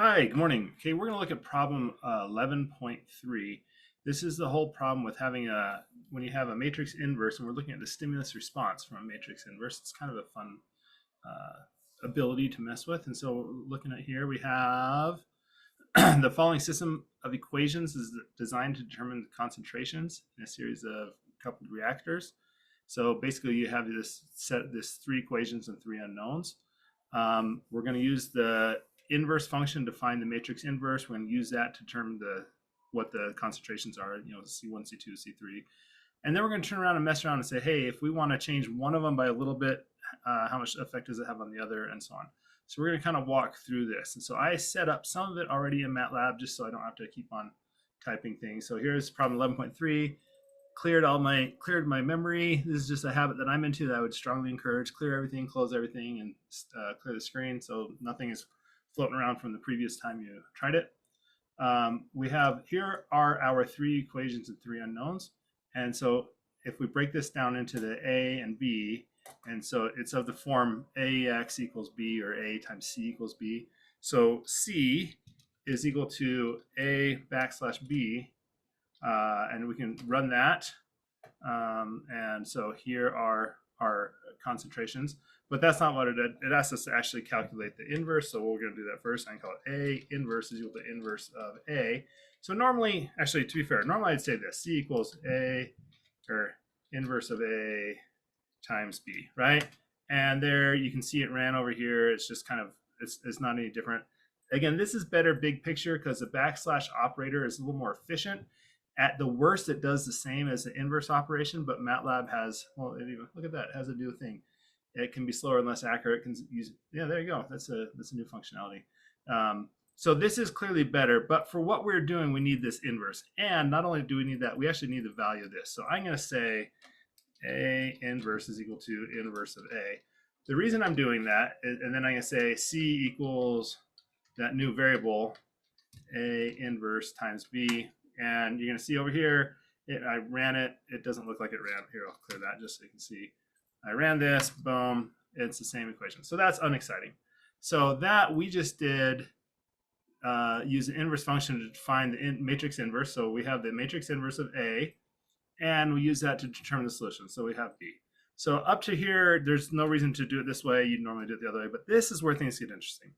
Hi, good morning. Okay, we're going to look at problem 11.3. This is the whole problem with when you have a matrix inverse and we're looking at the stimulus response from a matrix inverse. It's kind of a fun ability to mess with. And so looking at here, we have the following system of equations is designed to determine the concentrations in a series of coupled reactors. So basically you have this three equations and three unknowns. We're going to use the inverse function to find the matrix inverse. We're going to use that to determine what the concentrations are, C1, C2, C3. And then we're going to turn around and mess around and say, hey, if we want to change one of them by a little bit, how much effect does it have on the other, and so on. So we're going to kind of walk through this. And so I set up some of it already in MATLAB just so I don't have to keep on typing things. So here's problem 11.3. Cleared my memory. This is just a habit that I'm into that I would strongly encourage. Clear everything, close everything, and clear the screen so nothing is floating around from the previous time you tried it. Here are our three equations and three unknowns. And so if we break this down into the A and B, and so it's of the form AX equals B or A times C equals B. So C is equal to A backslash B, and we can run that. And so here are our concentrations, but that's not what it did. It asks us to actually calculate the inverse. So we're going to do that first. I can call it A inverse is equal to inverse of A. So normally, actually, to be fair, normally I'd say this: C equals A or inverse of A times B, right? And there you can see it ran over here. It's just kind of, it's not any different. Again, this is better big picture because the backslash operator is a little more efficient. At the worst, it does the same as the inverse operation, but MATLAB has, well, look at that, it has a new thing. It can be slower and less accurate. It can use, yeah, there you go. That's a new functionality. So this is clearly better, but for what we're doing, we need this inverse. And not only do we need that, we actually need the value of this. So I'm going to say A inverse is equal to inverse of A. The reason I'm doing that, and then I'm going to say C equals that new variable, A inverse times B. And you're going to see over here, I ran it. It doesn't look like it ran. Here, I'll clear that just so you can see. I ran this, boom, it's the same equation. So that's unexciting. So that we just did use the inverse function to define the matrix inverse. So we have the matrix inverse of A, and we use that to determine the solution. So we have B. So up to here, there's no reason to do it this way. You'd normally do it the other way, but this is where things get interesting.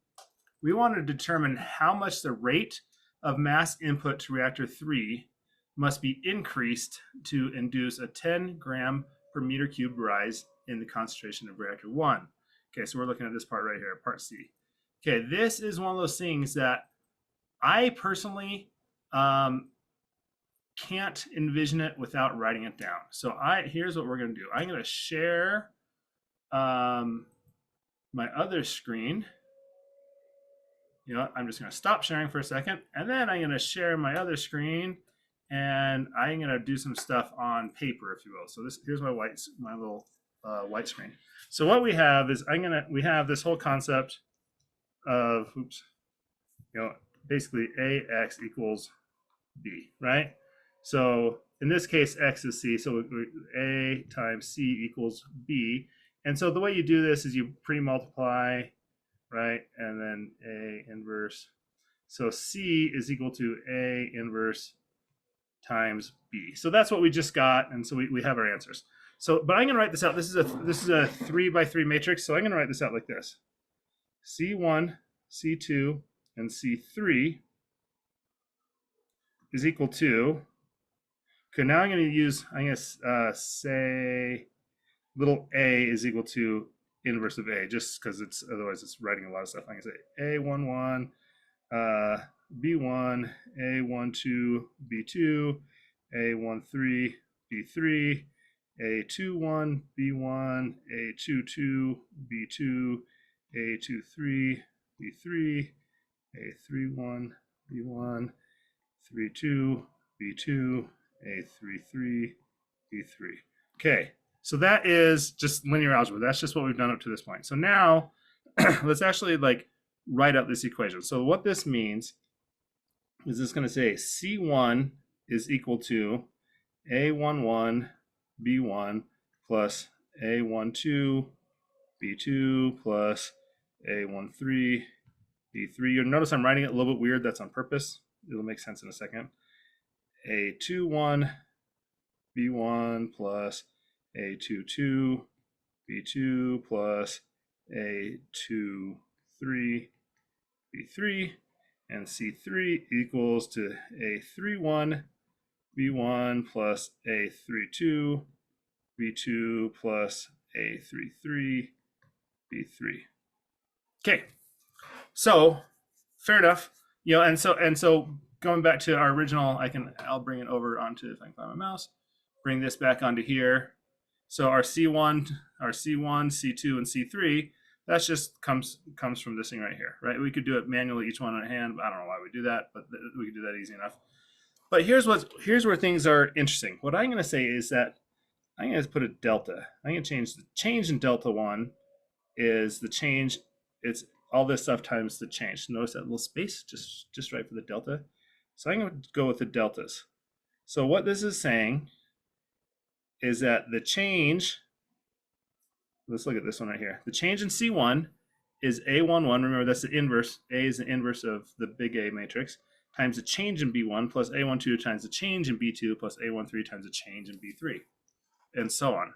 We want to determine how much the rate of mass input to reactor 3 must be increased to induce a 10 gram per meter cubed rise in the concentration of reactor 1. Okay, so we're looking at this part right here, part C. Okay, this is one of those things that I personally can't envision it without writing it down. So here's what we're going to do. I'm going to share my other screen. I'm just going to stop sharing for a second, and then I'm going to share my other screen, and I'm going to do some stuff on paper, if you will. So here's my little white screen. So what we have is we have this whole concept of basically AX equals B, right? So in this case, X is C, so A times C equals B. And so the way you do this is you pre-multiply, right? And then A inverse. So C is equal to A inverse times B. So that's what we just got, and so we have our answers. So, but I'm going to write this out. This is a 3 by 3 matrix, so I'm going to write this out like this: C1, C2, and C3 is equal to. Okay, now I'm going to say little a is equal to inverse of a, just because otherwise it's writing a lot of stuff. I'm going to say A11, B1, A12, B2, A13, B3, A21, B1, A22, B2, A23, B3, A31, B1, 32, B2, A33, B3. Okay, so that is just linear algebra. That's just what we've done up to this point. So now let's actually write out this equation. So what this means is this going to say C1 is equal to A11 B1 plus A12 B2 plus A13 B3. You'll notice I'm writing it a little bit weird. That's on purpose. It'll make sense in a second. A21 B1 plus A22 B2 plus A23 B3, and C3 equals to A31 B1 plus A32 B2 plus A33 B3. Okay, so fair enough. You know, and so going back to our original, I'll bring it over onto, if I can find my mouse, bring this back onto here. So our C1, C2, and C3, that's just comes from this thing right here, right? We could do it manually, each one on hand, but I don't know why we do that, but we could do that easy enough. But here's where things are interesting. What I'm going to say is that I'm going to put a delta. I'm going to change the change in delta 1 is the change. It's all this stuff times the change. Notice that little space, just right for the delta. So I'm going to go with the deltas. So what this is saying is that the change, let's look at this one right here. The change in C1 is A11. Remember, that's the inverse. A is the inverse of the big A matrix, times the change in B1 plus A12 times the change in B2 plus A13 times the change in B3, and so on.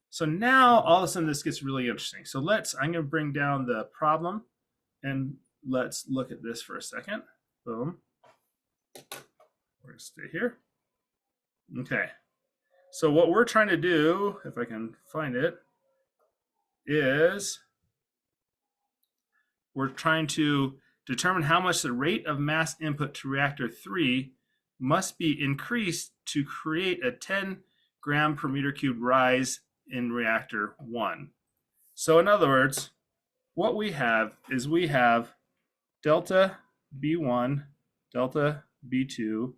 So now all of a sudden this gets really interesting. So I'm going to bring down the problem and let's look at this for a second. Boom. We're going to stay here. Okay. So what we're trying to do, if I can find it, is we're trying to determine how much the rate of mass input to reactor 3 must be increased to create a 10 gram per meter cubed rise in reactor 1. So in other words, what we have is we have delta B1, delta B2,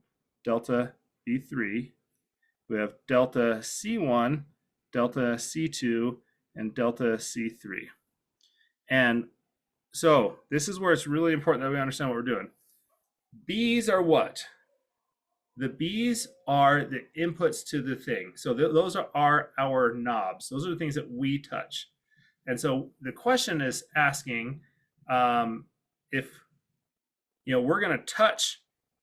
delta B3. We have delta C1, delta C2, and delta C3. And so this is where it's really important that we understand what we're doing. B's are what? The B's are the inputs to the thing. So those are our knobs. Those are the things that we touch. And so the question is asking if we're going to touch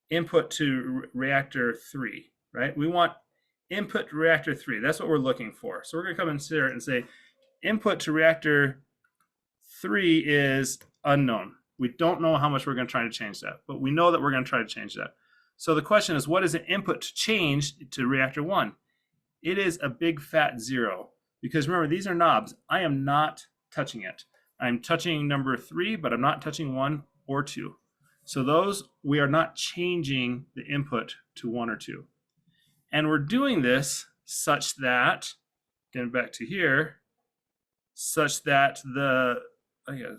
input to reactor 3, right? We want input to reactor 3. That's what we're looking for. So we're going to come in here and say input to reactor 3 is unknown. We don't know how much we're going to try to change that, but we know that we're going to try to change that. So the question is, what is the input to change to reactor 1? It is a big fat 0, because remember, these are knobs. I am not touching it. I'm touching number 3, but I'm not touching 1 or 2. So those, we are not changing the input to 1 or 2. And we're doing this such that, getting back to here, such that I gotta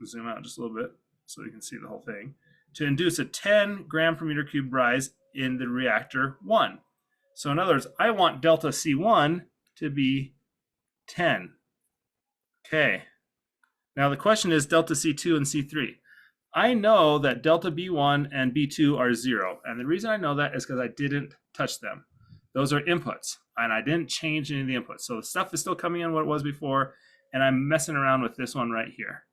zoom out just a little bit so you can see the whole thing, to induce a 10 gram per meter cubed rise in the reactor 1. So in other words, I want delta C1 to be 10. Okay. Now the question is delta C2 and C3. I know that delta B1 and B2 are 0. And the reason I know that is because I didn't touch them. Those are inputs, and I didn't change any of the inputs. So the stuff is still coming in what it was before, and I'm messing around with this one right here.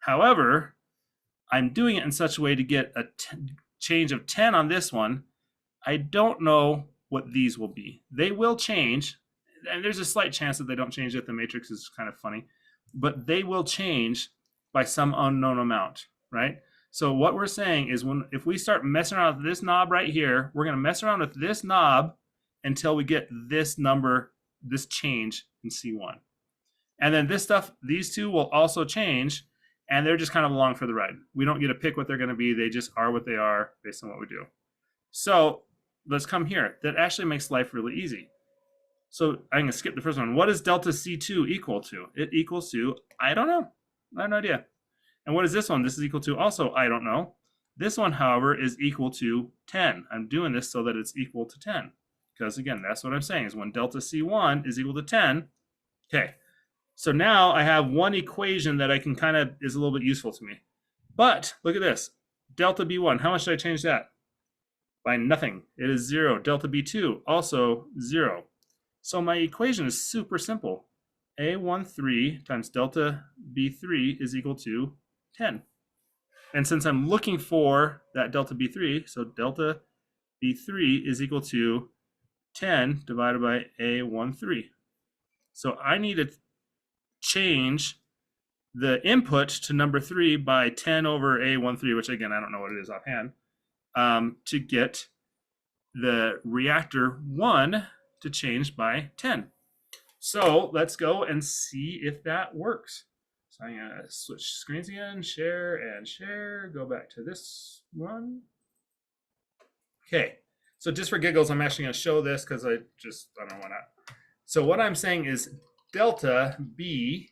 However, I'm doing it in such a way to get a change of 10 on this one. I don't know what these will be. They will change, and there's a slight chance that they don't change it. The matrix is kind of funny, but they will change by some unknown amount, right? So what we're saying is if we start messing around with this knob right here, we're going to mess around with this knob until we get this number, this change in C1. And then this stuff, these two will also change, and they're just kind of along for the ride. We don't get to pick what they're going to be. They just are what they are based on what we do. So let's come here. That actually makes life really easy. So I'm going to skip the first one. What is delta C2 equal to? It equals to, I don't know. I have no idea. And what is this one? This is equal to also, I don't know. This one, however, is equal to 10. I'm doing this so that it's equal to 10. Because again, that's what I'm saying is when delta C1 is equal to 10. Okay. So now I have one equation that I can kind of is a little bit useful to me. But look at this. Delta B1, how much did I change that? By nothing. It is 0. Delta B2, also 0. So my equation is super simple. A13 times delta B3 is equal to 10. And since I'm looking for that delta B3, so delta B3 is equal to 10 divided by A13. So I need to change the input to number 3 by 10 over A13, which again, I don't know what it is offhand, to get the reactor 1 to change by 10. So let's go and see if that works. So I'm going to switch screens again, share and share, go back to this one. Okay, so just for giggles, I'm actually going to show this because I don't know why not. So what I'm saying is delta B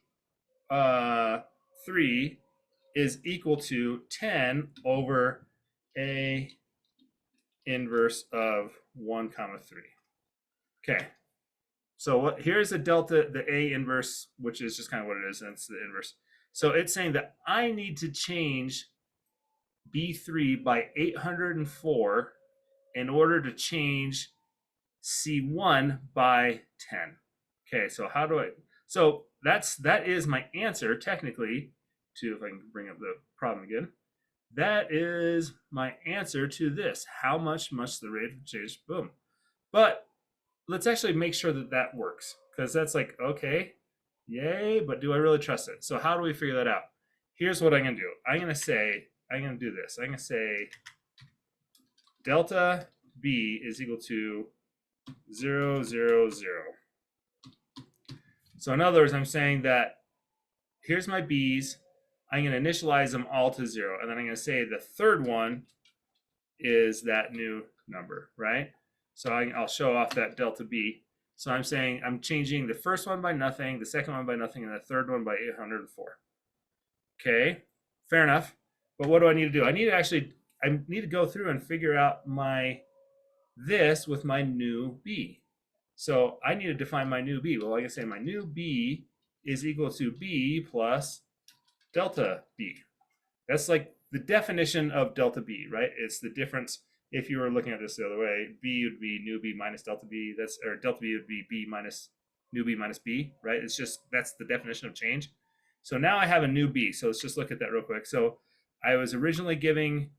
3 is equal to 10 over A inverse of 1 comma 3. Okay, so here's the delta, the A inverse, which is just kind of what it is, and it's the inverse. So it's saying that I need to change B3 by 804 in order to change C1 by 10. Okay, so how do I, so that is my answer technically to, if I can bring up the problem again, that is my answer to this. How much must the rate of change? Boom. But let's actually make sure that that works, because that's like, okay, yay, but do I really trust it? So how do we figure that out? Here's what I'm going to do. I'm going to do this. I'm going to say delta B is equal to 0, 0, 0. So in other words, I'm saying that here's my B's. I'm going to initialize them all to 0. And then I'm going to say the third one is that new number, right? So I'll show off that delta B. So I'm saying I'm changing the first one by nothing, the second one by nothing, and the third one by 804. Okay, fair enough. But what do I need to do? I need to go through and figure out this with my new B. So I need to define my new B. Well, like I say, my new B is equal to B plus delta B. That's like the definition of delta B, right? It's the difference. If you were looking at this the other way, B would be new B minus delta B. Or delta B would be B minus new B minus B, right? It's just, that's the definition of change. So now I have a new B. So let's just look at that real quick. So I was originally giving,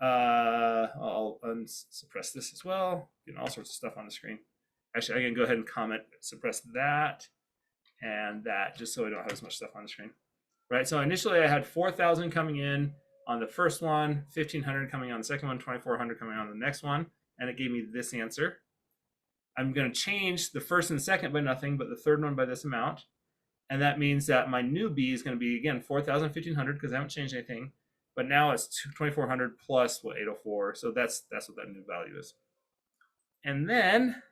I'll unsuppress this as well, getting all sorts of stuff on the screen. Actually, I can go ahead and comment, suppress that and that, just so I don't have as much stuff on the screen. Right, so initially I had 4,000 coming in on the first one, 1,500 coming on the second one, 2,400 coming on the next one, and it gave me this answer. I'm going to change the first and second by nothing, but the third one by this amount. And that means that my new B is going to be, again, 4,000, 1,500, because I haven't changed anything. But now it's 2,400 plus 804. So that's what that new value is. And then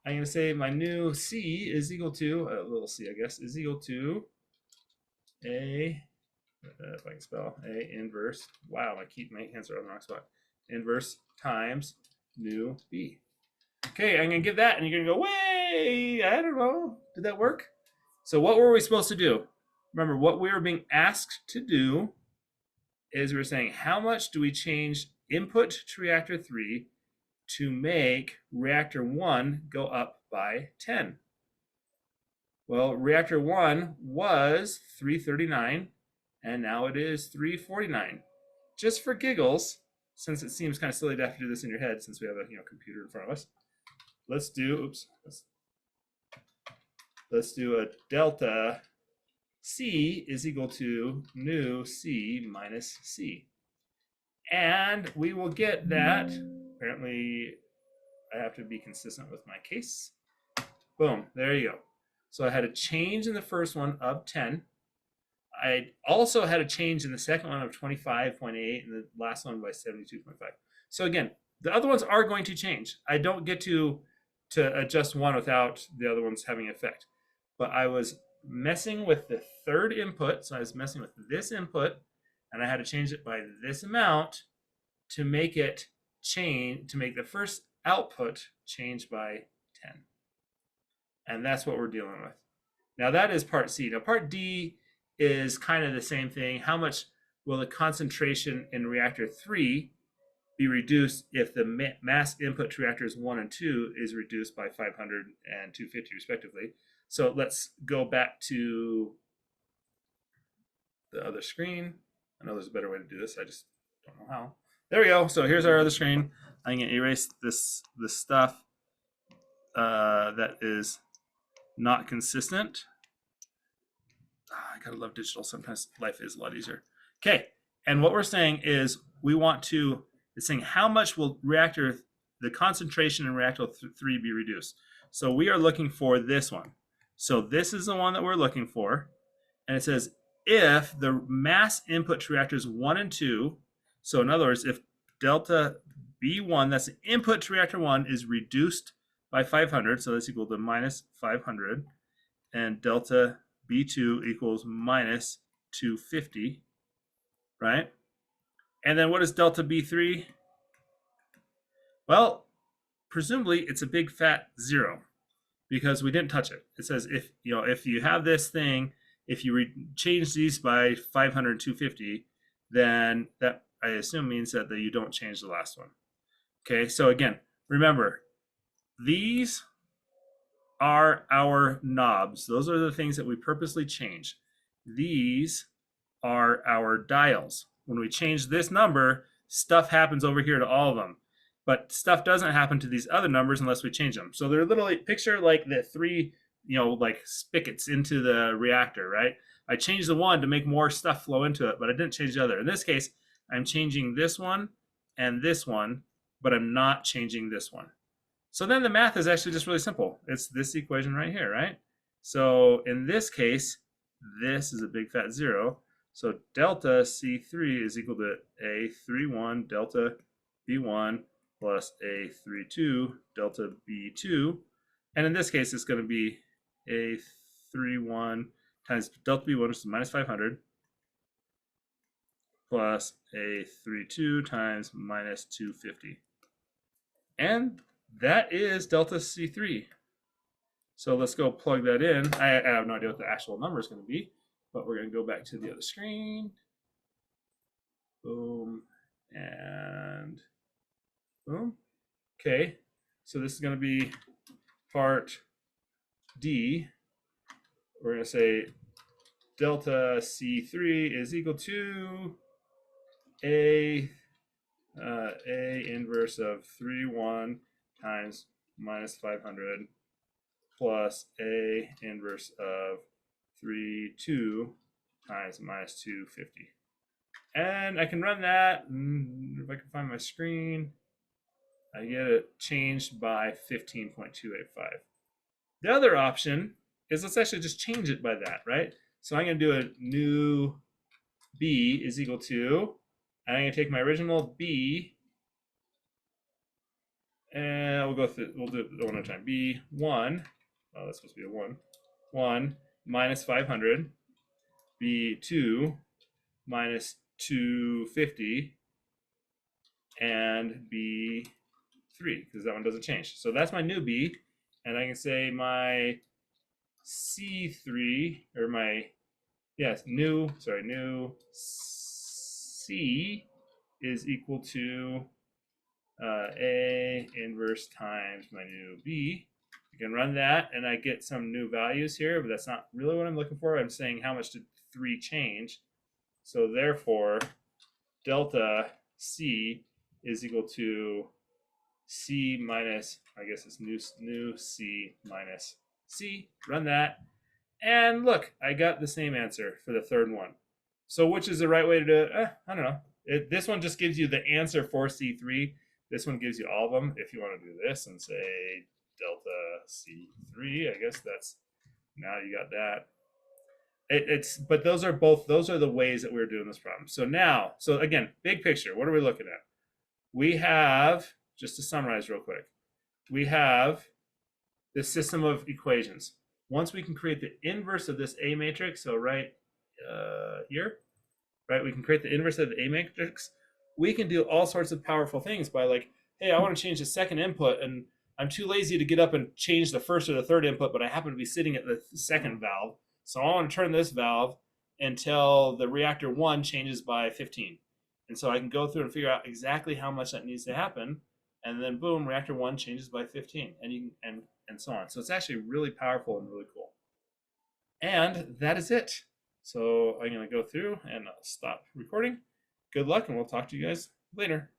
I'm going to say my new C is equal to, a little c, I guess, is equal to A, if I can spell, A inverse, wow, my hands are on the wrong spot, inverse times new B. Okay, I'm going to give that, and you're going to go, way, I don't know, did that work? So what were we supposed to do? Remember, what we were being asked to do is we're saying, how much do we change input to reactor 3 to make reactor 1 go up by 10? Well, reactor 1 was 339, and now it is 349. Just for giggles, since it seems kind of silly to have to do this in your head since we have a computer in front of us, let's do a delta C is equal to new C minus C. And we will get that, apparently I have to be consistent with my case. Boom, there you go. So I had a change in the first one of 10. I also had a change in the second one of 25.8 and the last one by 72.5. So again, the other ones are going to change. I don't get to adjust one without the other ones having effect. But I was messing with the third input. So I was messing with this input, and I had to change it by this amount to make it change, to make the first output change by 10. And that's what we're dealing with. Now that is part C. Now part D is kind of the same thing. How much will the concentration in reactor 3 be reduced if the mass input to reactors 1 and 2 is reduced by 500 and 250 respectively? So let's go back to the other screen. I know there's a better way to do this. I just don't know how. There we go. So here's our other screen. I'm going to erase this stuff that is not consistent. I gotta love digital. Sometimes life is a lot easier. Okay, and what we're saying is we want to, it's saying how much will the concentration in reactor 3 be reduced. So we are looking for this one. So this is the one that we're looking for. And it says if the mass input to reactors 1 and 2, so in other words, if delta B1, that's the input to reactor 1, is reduced by 500, so that's equal to minus 500, and delta B2 equals minus 250, right? And then what is delta B3? Well, presumably it's a big fat 0 because we didn't touch it. It says if you have this thing, if you change these by 500 and 250, then that I assume means that you don't change the last one. Okay, so again, remember, these are our knobs. Those are the things that we purposely change. These are our dials. When we change this number, stuff happens over here to all of them. But stuff doesn't happen to these other numbers unless we change them. So they're literally, picture like the 3, like spigots into the reactor, right? I changed the one to make more stuff flow into it, but I didn't change the other. In this case, I'm changing this one and this one, but I'm not changing this one. So then the math is actually just really simple. It's this equation right here, right? So in this case, this is a big fat 0. So delta C3 is equal to A31 delta B1 plus A32 delta B2. And in this case, it's going to be A31 times delta B1, which is minus 500, plus A32 times minus 250. And that is delta C3. So let's go plug that in. I have no idea what the actual number is going to be, but we're going to go back to the other screen. Boom. And boom. Okay. So this is going to be part D. We're going to say delta C3 is equal to A inverse of 3,1 times minus 500 plus A inverse of 3,2 times minus 250. And I can run that. If I can find my screen, I get it changed by 15.285. The other option is let's actually just change it by that, right? So I'm going to do a new B is equal to, and I'm going to take my original B, and we'll do it one at a time. B1, oh, that's supposed to be a 1. 1 minus 500, B2 minus 250, and B3, because that one doesn't change. So that's my new B, and I can say my C3, or my, new C is equal to A inverse times my new B. I can run that, and I get some new values here, but that's not really what I'm looking for. I'm saying how much did 3 change. So therefore, delta C is equal to C minus, I guess it's new C minus C. Run that. And look, I got the same answer for the third one. So which is the right way to do it? I don't know. This one just gives you the answer for C3. This one gives you all of them. If you want to do this and say delta C3, I guess that's, now you got that. But those are the ways that we're doing this problem. So now, so again, big picture, what are we looking at? We have, just to summarize real quick, we have this system of equations. Once we can create the inverse of this A matrix, so right here, right, we can create the inverse of the A matrix. We can do all sorts of powerful things by like, hey, I want to change the second input, and I'm too lazy to get up and change the first or the third input, but I happen to be sitting at the second valve. So I want to turn this valve until the reactor 1 changes by 15. And so I can go through and figure out exactly how much that needs to happen. And then boom, reactor 1 changes by 15, and so on. So it's actually really powerful and really cool. And that is it. So I'm going to go through and stop recording. Good luck, and we'll talk to you guys later.